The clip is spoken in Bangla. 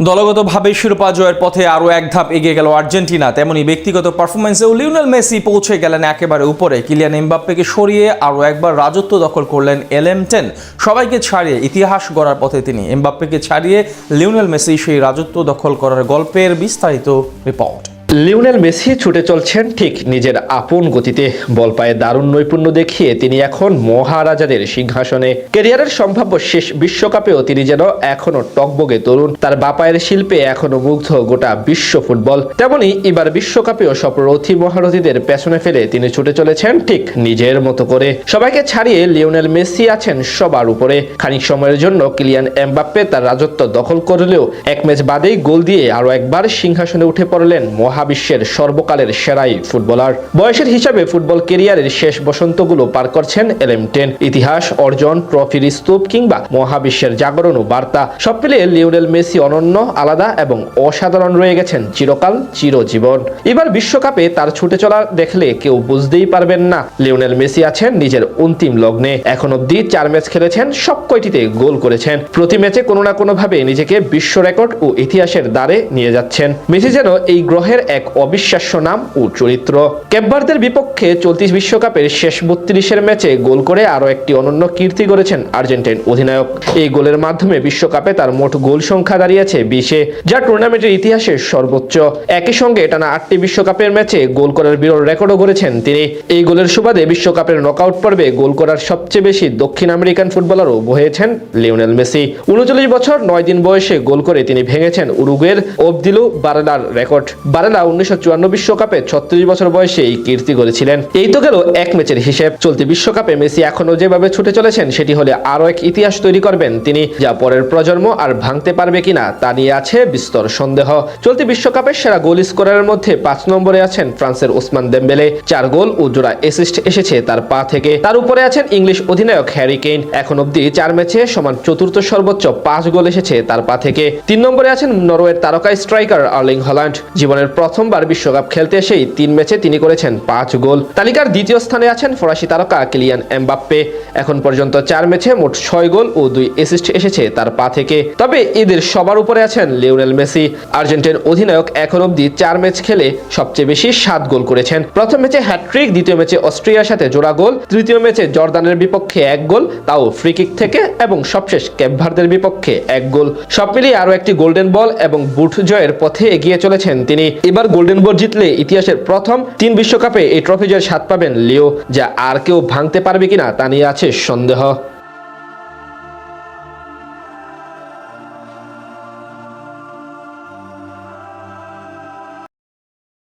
দলগতভাবে শিরোপা জয়ের পথে আরও এক ধাপ এগিয়ে গেল আর্জেন্টিনা। তেমনি ব্যক্তিগত পারফরমেন্সেও লিওনেল মেসি পৌঁছে গেলেন একেবারে উপরে। কিলিয়ান এমবাপ্পেকে সরিয়ে আরও একবার রাজত্ব দখল করলেন LM10। সবাইকে ছাড়িয়ে ইতিহাস গড়ার পথে তিনি। এমবাপ্পেকে ছাড়িয়ে লিওনেল মেসি সেই রাজত্ব দখল করার গল্পের বিস্তারিত রিপোর্ট। লিওনেল মেসি ছুটে চলছেন ঠিক নিজের আপন গতিতে। বল পায়ে দারুণ নৈপুণ্য দেখিয়ে তিনি এখন মহারাজাদের সিংহাসনে। ক্যারিয়ারের সম্ভাব্য শেষ বিশ্বকাপেও তিনি যেন এখনো টকবগে তরুণ। তার বাপায়ের শিল্পে এখনো মুগ্ধ গোটা বিশ্ব ফুটবল। তেমনি এবার বিশ্বকাপেও সব রথী মহারথীদের পেছনে ফেলে তিনি ছুটে চলেছেন ঠিক নিজের মতো করে। সবাইকে ছাড়িয়ে লিওনেল মেসি আছেন সবার উপরে। খানিক সময়ের জন্য কিলিয়ান এমবাপ্পে তার রাজত্ব দখল করলেও এক ম্যাচ বাদেই গোল দিয়ে আরো একবার সিংহাসনে উঠে পড়লেন মহাবিশ্বের সর্বকালের সেরাই ফুটবলার। বয়সের হিসাবে ফুটবল ক্যারিয়ারের শেষ বসন্তগুলো পার করছেন LM10। ইতিহাস, অর্জন, ট্রফির স্তূপ কিংবা মহাবিশ্বের জাগরণ ও বার্তা সব মিলিয়ে লিওনেল মেসি অনন্য, আলাদা এবং অসাধারণ রয়ে গেছেন চিরকাল, চিরজীবন। এবার বিশ্বকাপে তার ছুটে চলা দেখলে কেউ বুঝতেই পারবেন না লিওনেল মেসি আছেন নিজের অন্তিম লগ্নে। এখন অব্দি 4 ম্যাচ খেলেছেন, সব কয়টিতে গোল করেছেন। প্রতি ম্যাচে কোনো না কোনো ভাবে নিজেকে বিশ্ব রেকর্ড ও ইতিহাসের দ্বারে নিয়ে যাচ্ছেন। মেসি যেন এই গ্রহের এক অবিশ্বাস্য নাম ও চরিত্র। ক্যাপভার্দের বিপক্ষে চলতি বিশ্বকাপের শেষ 32-এর ম্যাচে গোল করে আরো একটি অনন্য কীর্তি গড়েছেন আর্জেন্টাইন অধিনায়ক। এই গোলের মাধ্যমে বিশ্বকাপে তার মোট গোল সংখ্যা দাঁড়িয়েছে 20-এ, যা টুর্নামেন্টের ইতিহাসে সর্বোচ্চ। একই সঙ্গে টানা 8টি বিশ্বকাপের ম্যাচে গোল করার বিরল রেকর্ডও গড়েছেন তিনি। এই গোলের সুবাদে বিশ্বকাপের নকআউট পর্বে গোল করার সবচেয়ে বেশি দক্ষিণ আমেরিকান ফুটবলারও হয়েছেন লিওনেল মেসি। 39 বছর 9 দিন বয়সে গোল করে তিনি ভেঙেছেন উরুগুয়ের ওবদিলু বারেলার রেকর্ড। বারেলা 1954 বিশ্বকাপে 36 বছর বয়সে এই কীর্তি গড়েছিলেন। এই তো গেল এক ম্যাচের হিসেব। চলতি বিশ্বকাপে মেসি এখনো যেভাবে ছুটে চলেছেন সেটি হলে আরো এক ইতিহাস তৈরি করবেন তিনি, যা পরের প্রজন্ম আর ভাঙতে পারবে কিনা তা নিয়ে আছে বিস্তর সন্দেহ। চলতি বিশ্বকাপের সেরা গোল স্কোরারের মধ্যে 5 নম্বরে আছেন ফ্রান্সের ওসমান দেমবেলে। 4 গোল ও জোড়া অ্যাসিস্ট এসেছে তার পা থেকে। তার উপরে আছেন ইংলিশ অধিনায়ক হ্যারি কেইন। এখন অব্দি 4 ম্যাচে সমান চতুর্থ সর্বোচ্চ 5 গোল এসেছে তার পা থেকে। 3 নম্বরে আছেন নরওয়ের তারকা স্ট্রাইকার আর্লিং হল্যান্ড। জীবনের প্রথমবার বিশ্বকাপ খেলতে এসেই 3 ম্যাচে তিনি করেছেন 5 গোল। তালিকার দ্বিতীয় স্থানে আছেন ফরাসি তারকা কিলিয়ান এমবাপ্পে। এখন পর্যন্ত 4 ম্যাচে মোট 6 গোল ও 2 অ্যাসিস্ট এসেছে তার পা থেকে। তবে এদের সবার উপরে আছেন লিওনেল মেসি। আর্জেন্টাইন অধিনায়ক এখন অব্দি 4 ম্যাচ খেলে সবচেয়ে বেশি 7 গোল করেছেন। প্রথম ম্যাচে হ্যাটট্রিক, দ্বিতীয় ম্যাচে অস্ট্রিয়ার সাথে জোড়া গোল, তৃতীয় ম্যাচে জর্দানের বিপক্ষে 1 গোল, তাও ফ্রি কিক থেকে, এবং সবশেষ ক্যাপভার্দের বিপক্ষে 1 গোল। সব মিলিয়ে আরো একটি গোল্ডেন বল এবং বুট জয়ের পথে এগিয়ে চলেছেন তিনি। এবার গোল্ডেন বল জিতলে ইতিহাসের প্রথম 3 বিশ্বকাপে এই ট্রফি জয়ের স্বাদ পাবেন লিও, যা আর কেউ ভাঙতে পারবে কিনা তা নিয়ে আছে সন্দেহ।